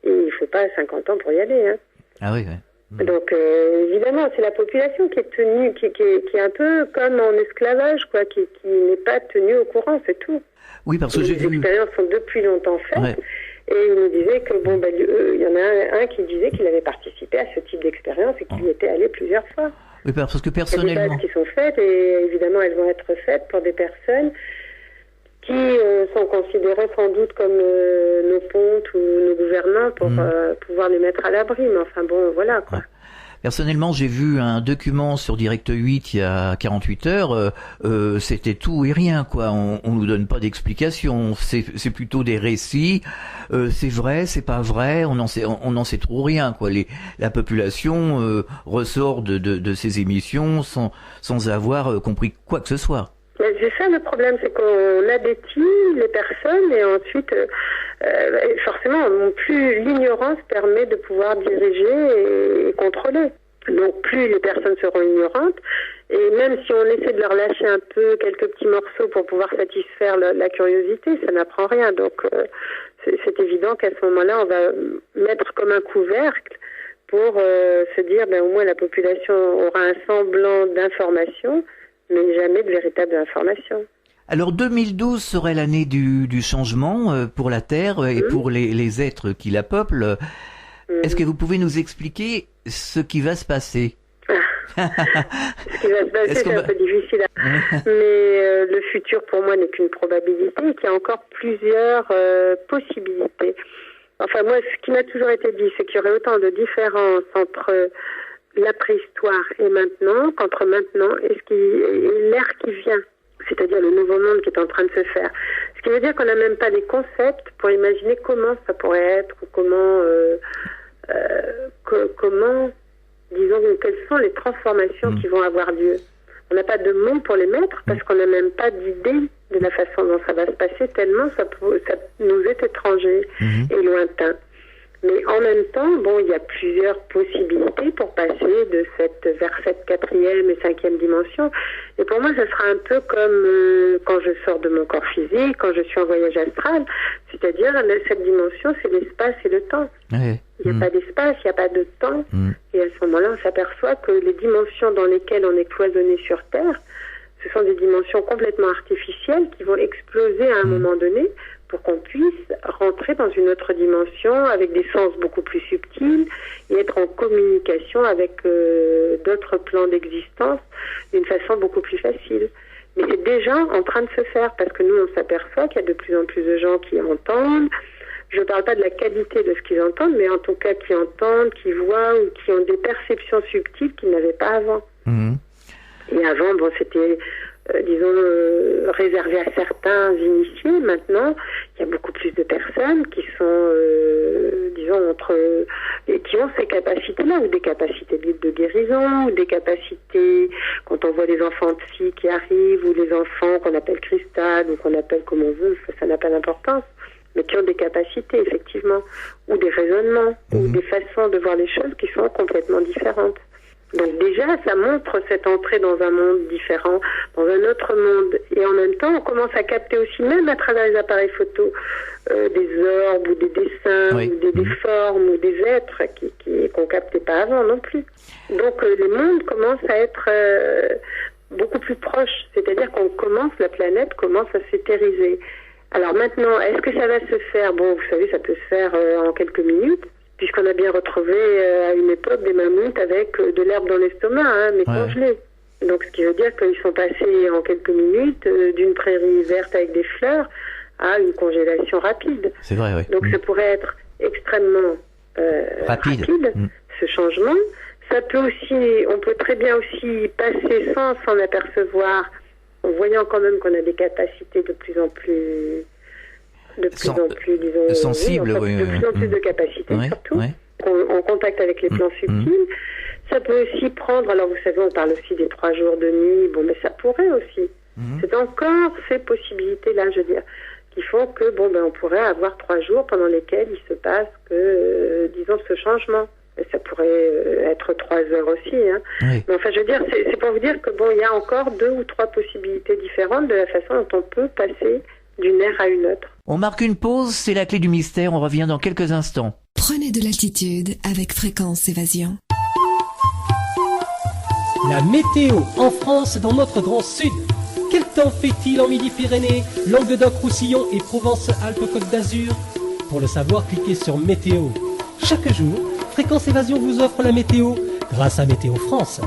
et il ne faut pas 50 ans pour y aller. Ah oui. Donc évidemment, c'est la population qui est tenue, qui est un peu comme en esclavage, quoi, qui n'est pas tenue au courant, c'est tout. Oui, parce que j'ai vu. Les expériences sont depuis longtemps faites. Ouais. Et il nous disait que il y en a un qui disait qu'il avait participé à ce type d'expérience et qu'il y était allé plusieurs fois. Oui, parce que personnellement. Il y a des bases qui sont faites et évidemment elles vont être faites pour des personnes qui sont considérées sans doute comme nos pontes ou nos gouvernants pour pouvoir les mettre à l'abri. Mais enfin bon, voilà quoi. Ouais. Personnellement, j'ai vu un document sur Direct 8 il y a 48 heures. C'était tout et rien, quoi. On nous donne pas d'explications. C'est plutôt des récits. C'est vrai, c'est pas vrai. On n'en sait trop rien, quoi. La population ressort de ces émissions sans avoir compris quoi que ce soit. C'est ça le problème, c'est qu'on addétie les personnes et ensuite, forcément, plus l'ignorance permet de pouvoir diriger et contrôler. Donc plus les personnes seront ignorantes, et même si on essaie de leur lâcher un peu quelques petits morceaux pour pouvoir satisfaire la curiosité, ça n'apprend rien. Donc c'est évident qu'à ce moment-là, on va mettre comme un couvercle pour se dire, au moins la population aura un semblant d'information, mais jamais de véritable information. Alors 2012 serait l'année du changement pour la Terre et pour les êtres qui la peuplent. Est-ce que vous pouvez nous expliquer ce qui va se passer? Ce qui va se passer, c'est un peu difficile. Mais le futur, pour moi, n'est qu'une probabilité et qu'il y a encore plusieurs possibilités. Enfin, moi, ce qui m'a toujours été dit, c'est qu'il y aurait autant de différences entre la préhistoire et maintenant qu'entre maintenant et l'ère qui vient. C'est-à-dire le nouveau monde qui est en train de se faire. Ce qui veut dire qu'on n'a même pas les concepts pour imaginer comment ça pourrait être ou comment, disons, quelles sont les transformations qui vont avoir lieu. On n'a pas de mots pour les mettre parce qu'on n'a même pas d'idée de la façon dont ça va se passer, tellement ça nous est étranger et lointain. Mais en même temps, il y a plusieurs possibilités pour passer vers cette 4e et 5e dimension. Et pour moi, ça sera un peu comme quand je sors de mon corps physique, quand je suis en voyage astral. C'est-à-dire, cette dimension, c'est l'espace et le temps. Ouais. Il n'y a pas d'espace, il n'y a pas de temps. Et à ce moment-là, on s'aperçoit que les dimensions dans lesquelles on est cloisonné sur Terre, ce sont des dimensions complètement artificielles qui vont exploser à un moment donné pour qu'on puisse rentrer dans une autre dimension avec des sens beaucoup plus subtils et être en communication avec d'autres plans d'existence d'une façon beaucoup plus facile. Mais c'est déjà en train de se faire parce que nous, on s'aperçoit qu'il y a de plus en plus de gens qui entendent. Je ne parle pas de la qualité de ce qu'ils entendent, mais en tout cas qui entendent, qui voient ou qui ont des perceptions subtiles qu'ils n'avaient pas avant. Et avant, c'était... réservé à certains initiés. Maintenant, il y a beaucoup plus de personnes qui sont, et qui ont ces capacités-là, ou des capacités de guérison, ou des capacités, quand on voit des enfants psy qui arrivent, ou les enfants qu'on appelle cristal, ou qu'on appelle comme on veut, ça n'a pas d'importance, mais qui ont des capacités, effectivement, ou des raisonnements, ou des façons de voir les choses qui sont complètement différentes. Donc déjà, ça montre cette entrée dans un monde différent, dans un autre monde. Et en même temps, on commence à capter aussi, même à travers les appareils photos, des orbes ou des dessins, ou des formes ou des êtres qu'on ne captait pas avant non plus. Donc les mondes commencent à être beaucoup plus proches. C'est-à-dire la planète commence à s'éthériser. Alors maintenant, est-ce que ça va se faire? Vous savez, ça peut se faire en quelques minutes. Puisqu'on a bien retrouvé à une époque des mammouths avec de l'herbe dans l'estomac, mais congelée. Donc ce qui veut dire qu'ils sont passés en quelques minutes d'une prairie verte avec des fleurs à une congélation rapide. C'est vrai, oui. Donc ça pourrait être extrêmement rapide ce changement. Ça peut aussi, on peut très bien aussi passer sans s'en apercevoir, en voyant quand même qu'on a des capacités de plus en plus... disons, sensible, de plus en plus de capacités, surtout, en contact avec les plans subtils. Ça peut aussi prendre, alors vous savez, on parle aussi des 3 jours de nuit, mais ça pourrait aussi. C'est encore ces possibilités-là, je veux dire, qui font que, on pourrait avoir 3 jours pendant lesquels il se passe que, disons, ce changement. Ça pourrait être 3 heures aussi, Mais enfin, je veux dire, c'est pour vous dire que, il y a encore 2 ou 3 possibilités différentes de la façon dont on peut passer d'une ère à une autre. On marque une pause, c'est la clé du mystère, on revient dans quelques instants. Prenez de l'altitude avec Fréquence Évasion. La météo en France dans notre grand sud. Quel temps fait-il en Midi-Pyrénées, Languedoc-Roussillon et Provence-Alpes-Côte d'Azur? Pour le savoir, cliquez sur Météo. Chaque jour, Fréquence Évasion vous offre la météo grâce à Météo France.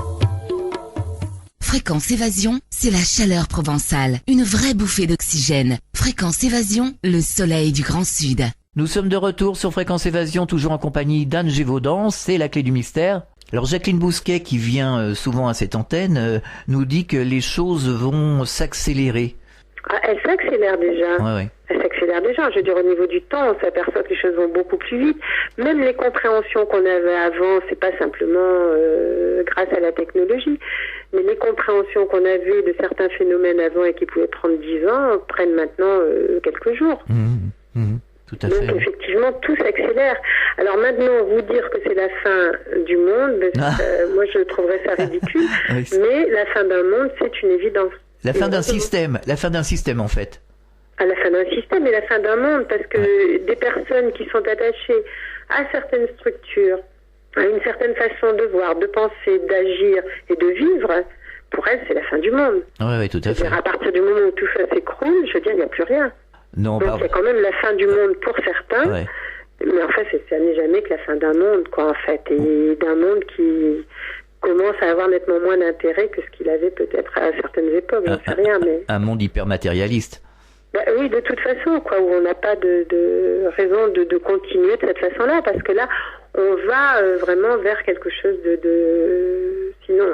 Fréquence Évasion, c'est la chaleur provençale, une vraie bouffée d'oxygène. Fréquence Évasion, le soleil du Grand Sud. Nous sommes de retour sur Fréquence Évasion, toujours en compagnie d'Anne Gévaudan, c'est la clé du mystère. Alors Jacqueline Bousquet, qui vient souvent à cette antenne, nous dit que les choses vont s'accélérer. Ah, elles s'accélèrent déjà. Ouais. Elles s'accélèrent déjà. Je veux dire, au niveau du temps, on s'aperçoit que les choses vont beaucoup plus vite. Même les compréhensions qu'on avait avant, c'est pas simplement grâce à la technologie, mais les compréhensions qu'on avait de certains phénomènes avant et qui pouvaient prendre 10 ans, prennent maintenant quelques jours. Tout à fait. Donc effectivement, tout s'accélère. Alors maintenant, vous dire que c'est la fin du monde, moi je trouverais ça ridicule, mais la fin d'un monde, c'est une évidence. La fin d'un système en fait. À la fin d'un système et la fin d'un monde, parce que des personnes qui sont attachées à certaines structures, à une certaine façon de voir, de penser, d'agir et de vivre, pour elles, c'est la fin du monde. Oui, tout à fait. À partir du moment où tout ça s'écroule, je veux dire, il n'y a plus rien. Non, donc il y a quand même la fin du monde pour certains, mais en fait, ça n'est jamais que la fin d'un monde, quoi, en fait, et d'un monde qui commence à avoir nettement moins d'intérêt que ce qu'il avait peut-être à certaines époques, j'en sais rien, mais... Un monde hyper matérialiste. Bah, oui, de toute façon, quoi, où on n'a pas de raison de continuer de cette façon-là, parce que là, on va vraiment vers quelque chose sinon,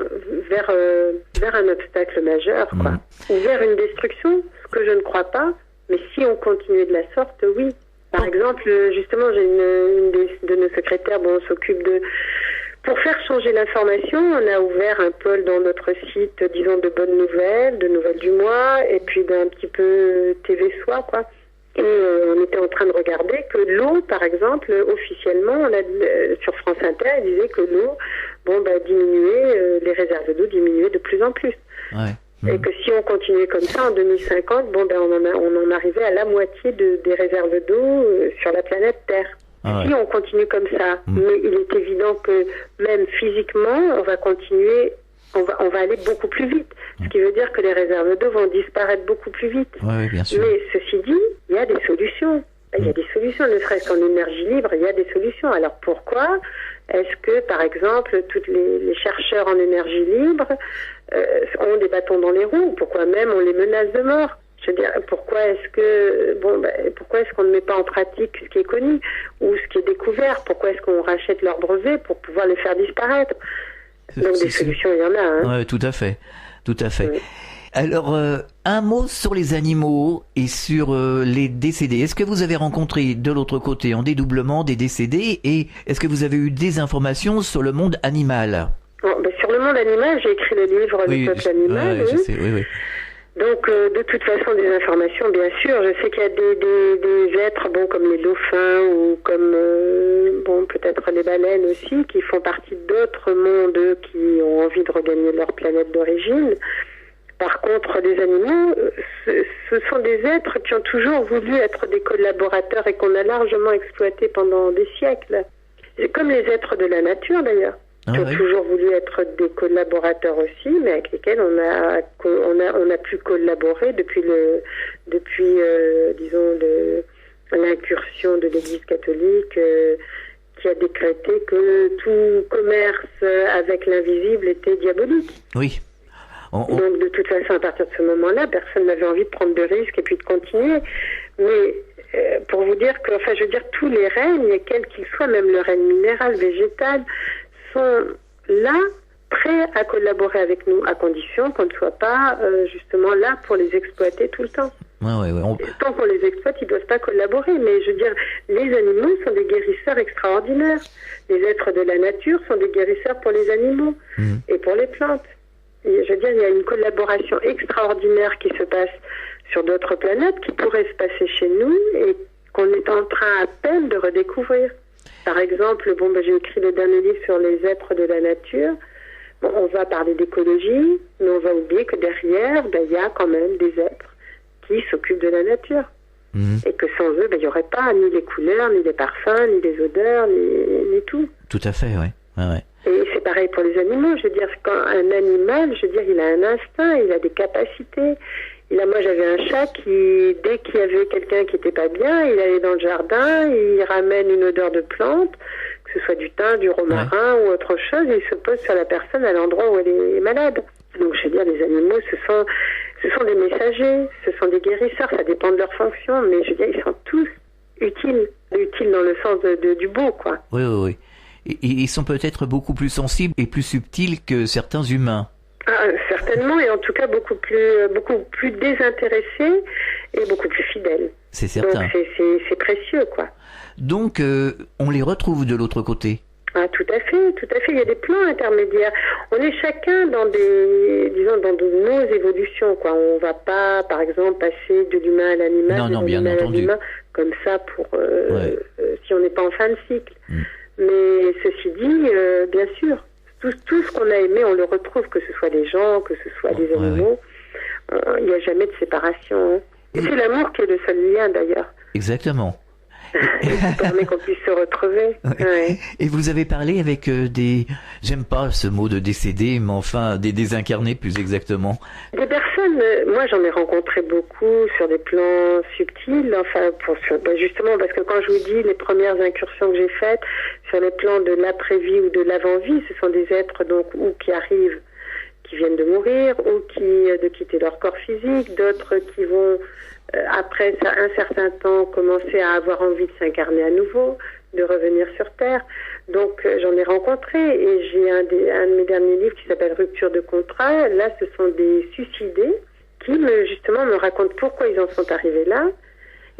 vers un obstacle majeur, quoi, ou vers une destruction, ce que je ne crois pas, mais si on continuait de la sorte, oui. Par exemple, justement, j'ai une de nos secrétaires, on s'occupe pour faire changer l'information, on a ouvert un pôle dans notre site, disons, de bonnes nouvelles, de nouvelles du mois, et puis d'un petit peu TV Soir, quoi. Et on était en train de regarder que l'eau, par exemple, officiellement, sur France Inter, il disait que l'eau, diminuait, les réserves d'eau diminuaient de plus en plus. Et que si on continuait comme ça, en 2050, on en arrivait à la moitié des réserves d'eau sur la planète Terre. Si on continue comme ça, mais il est évident que même physiquement, on va continuer, on va aller beaucoup plus vite. Ce qui veut dire que les réserves d'eau vont disparaître beaucoup plus vite. Oui, bien sûr. Mais ceci dit, il y a des solutions. Il y a des solutions, ne serait-ce qu'en énergie libre, il y a des solutions. Alors pourquoi est-ce que, par exemple, tous les chercheurs en énergie libre ont des bâtons dans les roues? Pourquoi même on les menace de mort? Je veux dire, pourquoi est-ce qu'on ne met pas en pratique ce qui est connu ou ce qui est découvert? Pourquoi est-ce qu'on rachète leurs brevets pour pouvoir les faire disparaître? Donc des solutions, il y en a. Hein. Oui, tout à fait. Oui. Alors, un mot sur les animaux et sur les décédés. Est-ce que vous avez rencontré de l'autre côté en dédoublement des décédés et est-ce que vous avez eu des informations sur le monde animal? Sur le monde animal, j'ai écrit le livre Le peuple animal. Je sais, oui. Donc, de toute façon, des informations, bien sûr. Je sais qu'il y a des êtres, comme les dauphins ou comme, peut-être les baleines aussi, qui font partie d'autres mondes qui ont envie de regagner leur planète d'origine. Par contre, les animaux, ce sont des êtres qui ont toujours voulu être des collaborateurs et qu'on a largement exploités pendant des siècles. Comme les êtres de la nature, d'ailleurs. Qui ont toujours voulu être des collaborateurs aussi, mais avec lesquels on a pu collaborer depuis l'incursion de l'Église catholique qui a décrété que tout commerce avec l'invisible était diabolique. Oui. Donc de toute façon, à partir de ce moment-là, personne n'avait envie de prendre de risques et puis de continuer. Mais pour vous dire que, tous les règnes, quels qu'ils soient, même le règne minéral, végétal, sont là, prêts à collaborer avec nous, à condition qu'on ne soit pas justement là pour les exploiter tout le temps. Tant qu'on les exploite, ils ne doivent pas collaborer. Mais je veux dire, les animaux sont des guérisseurs extraordinaires. Les êtres de la nature sont des guérisseurs pour les animaux et pour les plantes. Et je veux dire, il y a une collaboration extraordinaire qui se passe sur d'autres planètes, qui pourrait se passer chez nous et qu'on est en train à peine de redécouvrir. Par exemple, j'ai écrit le dernier livre sur les êtres de la nature. On va parler d'écologie, mais on va oublier que derrière, il y a quand même des êtres qui s'occupent de la nature. Et que sans eux, il n'y aurait pas ni les couleurs, ni les parfums, ni les odeurs, ni tout. Tout à fait, oui. Et c'est pareil pour les animaux. Je veux dire, quand un animal, je veux dire, il a un instinct, il a des capacités. Moi, j'avais un chat qui, dès qu'il y avait quelqu'un qui était pas bien, il allait dans le jardin, il ramène une odeur de plante, que ce soit du thym, du romarin ou autre chose, et il se pose sur la personne à l'endroit où elle est malade. Donc, je veux dire, les animaux, ce sont des messagers, ce sont des guérisseurs, ça dépend de leur fonction, mais je veux dire, ils sont tous utiles dans le sens du beau, quoi. Oui. Et ils sont peut-être beaucoup plus sensibles et plus subtils que certains humains. Ah, certainement, et en tout cas beaucoup plus désintéressés et beaucoup plus fidèles. C'est certain. Donc c'est précieux, quoi. Donc on les retrouve de l'autre côté. Ah, tout à fait. Il y a des plans intermédiaires. On est chacun dans nos évolutions, quoi. On va pas, par exemple, passer de l'humain à l'animal, non, bien entendu, comme ça pour si on n'est pas en fin de cycle. Mais ceci dit, bien sûr. Tout ce qu'on a aimé, on le retrouve, que ce soit les gens, que ce soit les animaux. Il n'y a jamais de séparation. Hein. Et c'est l'amour qui est le seul lien, d'ailleurs. Exactement. Qui permet qu'on puisse se retrouver. Ouais. Et vous avez parlé avec j'aime pas ce mot de décédés, mais enfin des désincarnés plus exactement. Des personnes, moi j'en ai rencontré beaucoup sur des plans subtils, justement parce que quand je vous dis les premières incursions que j'ai faites sur les plans de l'après-vie ou de l'avant-vie, ce sont des êtres donc ou qui arrivent, qui viennent de mourir, ou de quitter leur corps physique, d'autres qui vont après ça, un certain temps, commencer à avoir envie de s'incarner à nouveau, de revenir sur Terre. Donc j'en ai rencontré, et j'ai un de mes derniers livres qui s'appelle Rupture de contrat. Là, ce sont des suicidés qui me racontent pourquoi ils en sont arrivés là,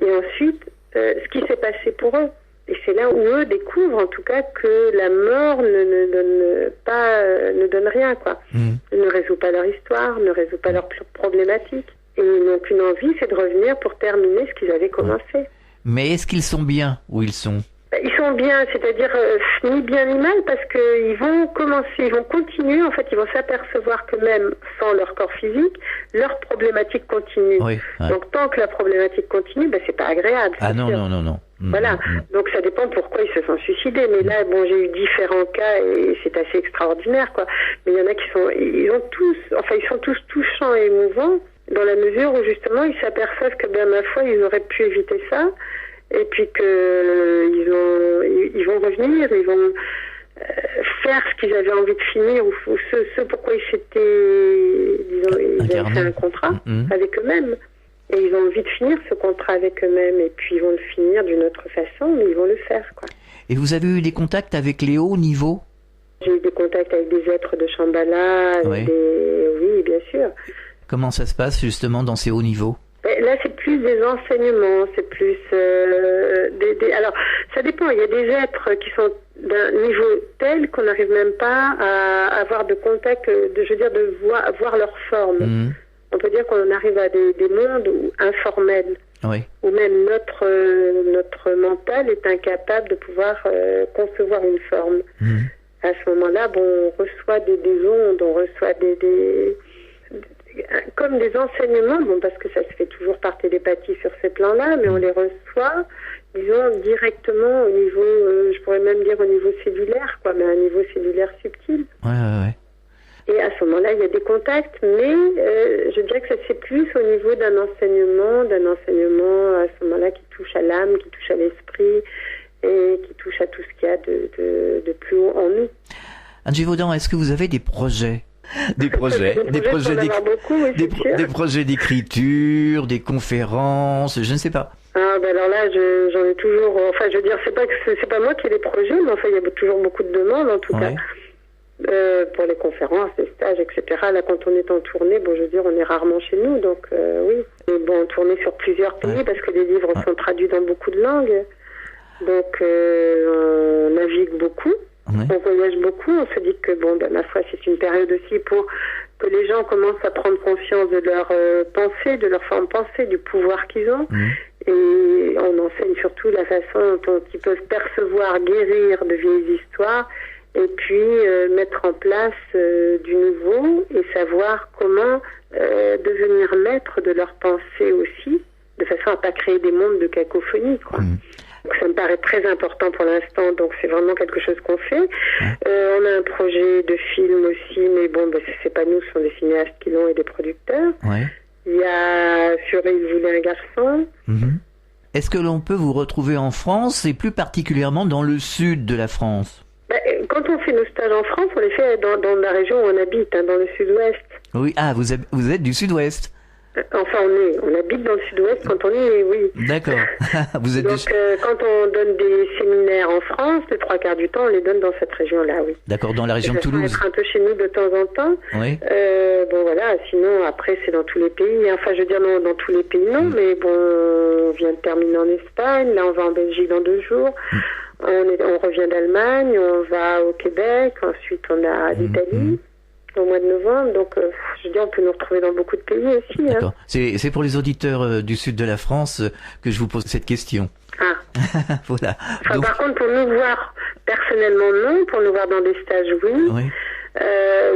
et ensuite ce qui s'est passé pour eux. Et c'est là où eux découvrent en tout cas que la mort ne donne rien, quoi. Ne résout pas leur histoire, ne résout pas leurs problématiques. Et ils n'ont qu'une envie, c'est de revenir pour terminer ce qu'ils avaient commencé. Mais est-ce qu'ils sont bien où ils sont ? Ils sont bien, c'est-à-dire ni bien ni mal, parce qu'ils vont continuer, en fait, ils vont s'apercevoir que même sans leur corps physique, leur problématique continue. Oui, ouais. Donc tant que la problématique continue, c'est pas agréable. Ah non. Voilà, donc ça dépend pourquoi ils se sont suicidés. Mais là, j'ai eu différents cas et c'est assez extraordinaire, quoi. Mais il y en a qui sont tous touchants et émouvants, dans la mesure où justement ils s'aperçoivent que ma foi ils auraient pu éviter ça, et puis que ils vont revenir, ils vont faire ce qu'ils avaient envie de finir, ou ce pourquoi ils avaient fait un contrat avec eux-mêmes, et ils ont envie de finir ce contrat avec eux-mêmes, et puis ils vont le finir d'une autre façon, mais ils vont le faire, quoi. Et vous avez eu des contacts avec les hauts niveaux ? J'ai eu des contacts avec des êtres de Shambhala, oui, bien sûr. Comment ça se passe justement dans ces hauts niveaux ? Là, c'est plus des enseignements, c'est plus alors, ça dépend. Il y a des êtres qui sont d'un niveau tel qu'on n'arrive même pas à avoir de contact, de voir leur forme. On peut dire qu'on arrive à des mondes informels, où même notre mental est incapable de pouvoir concevoir une forme. À ce moment-là, on reçoit des ondes, on reçoit comme des enseignements, parce que ça se fait toujours par télépathie sur ces plans-là, mais on les reçoit, disons, directement au niveau, je pourrais même dire au niveau cellulaire, quoi, mais à un niveau cellulaire subtil. Ouais. Et à ce moment-là, il y a des contacts, mais je dirais que c'est plus au niveau d'un enseignement à ce moment-là qui touche à l'âme, qui touche à l'esprit, et qui touche à tout ce qu'il y a de plus haut en nous. Anne Gévaudan, est-ce que vous avez des projets ? Des projets d'écriture, des conférences, je ne sais pas. Alors là, j'en ai toujours. Enfin, je veux dire, c'est pas moi qui ai les projets, mais enfin, il y a toujours beaucoup de demandes, en tout cas, pour les conférences, les stages, etc. Là, quand on est en tournée, je veux dire, on est rarement chez nous, donc oui. Et on tournait sur plusieurs pays parce que les livres sont traduits dans beaucoup de langues, donc on navigue beaucoup. On voyage beaucoup, on se dit que ma foi, c'est une période aussi pour que les gens commencent à prendre conscience de leur pensée, de leur forme pensée, du pouvoir qu'ils ont. Et on enseigne surtout la façon dont ils peuvent percevoir, guérir de vieilles histoires, et puis mettre en place du nouveau, et savoir comment devenir maître de leur pensée aussi, de façon à pas créer des mondes de cacophonie, quoi. Donc, ça me paraît très important pour l'instant, donc c'est vraiment quelque chose qu'on fait. On a un projet de film aussi, mais bon, c'est pas nous, ce sont des cinéastes qui l'ont et des producteurs. Ouais. Il y a sur Il voulait un garçon. Est-ce que l'on peut vous retrouver en France et plus particulièrement dans le sud de la France? Quand on fait nos stages en France, on les fait dans la région où on habite, dans le sud-ouest. Oui, vous êtes du sud-ouest. Enfin, on habite dans le sud-ouest quand on y est, oui. D'accord. Vous êtes Donc, quand on donne des séminaires en France, les 3/4 du temps, on les donne dans cette région-là, oui. D'accord, dans la région de Toulouse. Être un peu chez nous de temps en temps. Oui. Bon, voilà, sinon, après, c'est dans tous les pays. Enfin, je veux dire, non, dans tous les pays, non, mais bon, on vient de terminer en Espagne, là, on va en Belgique dans 2 jours. On revient d'Allemagne, on va au Québec, ensuite on a l'Italie. Au mois de novembre, donc je veux dire, on peut nous retrouver dans beaucoup de pays aussi. D'accord. C'est pour les auditeurs du sud de la France que je vous pose cette question. Voilà. Enfin, donc... Par contre, pour nous voir personnellement, non. Pour nous voir dans des stages, oui.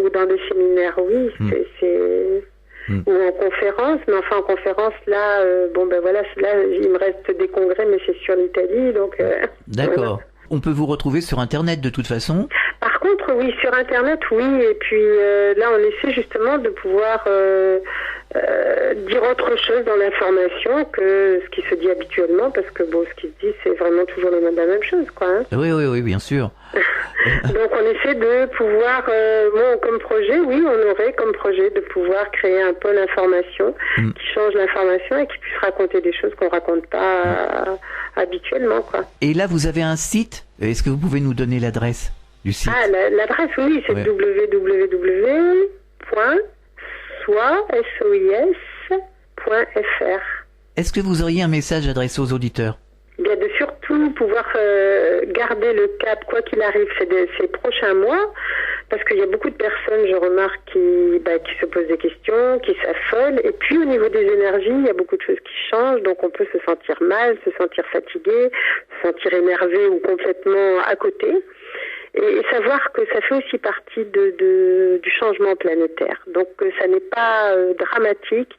Ou dans des séminaires, oui. Ou en conférence, mais enfin en conférence, là, voilà, là, il me reste des congrès, mais c'est sur l'Italie, donc... D'accord. Voilà. On peut vous retrouver sur Internet de toute façon? Par contre, oui, sur Internet, oui. Et puis là, on essaie justement de pouvoir dire autre chose dans l'information que ce qui se dit habituellement, parce que bon, ce qui se dit, c'est vraiment toujours la même chose, quoi. Hein. Oui, bien sûr. Donc, on essaie de pouvoir, comme projet, oui, on aurait comme projet de pouvoir créer un pôle information qui change l'information et qui puisse raconter des choses qu'on raconte pas habituellement, quoi. Et là, vous avez un site. Est-ce que vous pouvez nous donner l'adresse du site? L'adresse, oui, c'est www.sois.fr. Est-ce que vous auriez un message adressé aux auditeurs? Bien, de surtout pouvoir garder le cap, quoi qu'il arrive, ces prochains mois, parce qu'il y a beaucoup de personnes, je remarque, qui se posent des questions, qui s'affolent, et puis au niveau des énergies, il y a beaucoup de choses qui changent, donc on peut se sentir mal, se sentir fatigué, se sentir énervé ou complètement à côté, et savoir que ça fait aussi partie du changement planétaire. Donc ça n'est pas dramatique,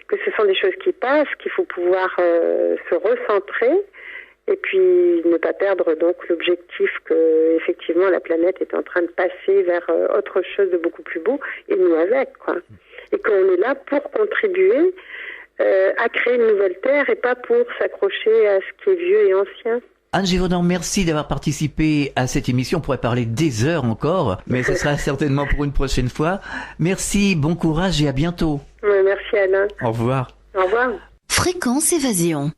que ce sont des choses qui passent, qu'il faut pouvoir se recentrer, et puis ne pas perdre donc l'objectif que effectivement la planète est en train de passer vers autre chose de beaucoup plus beau, et nous avec, quoi. Et qu'on est là pour contribuer à créer une nouvelle terre et pas pour s'accrocher à ce qui est vieux et ancien. Anne Gévaudan, merci d'avoir participé à cette émission. On pourrait parler des heures encore, mais ce sera certainement pour une prochaine fois. Merci, bon courage et à bientôt. Merci Alain. Au revoir. Au revoir. Fréquence Évasion.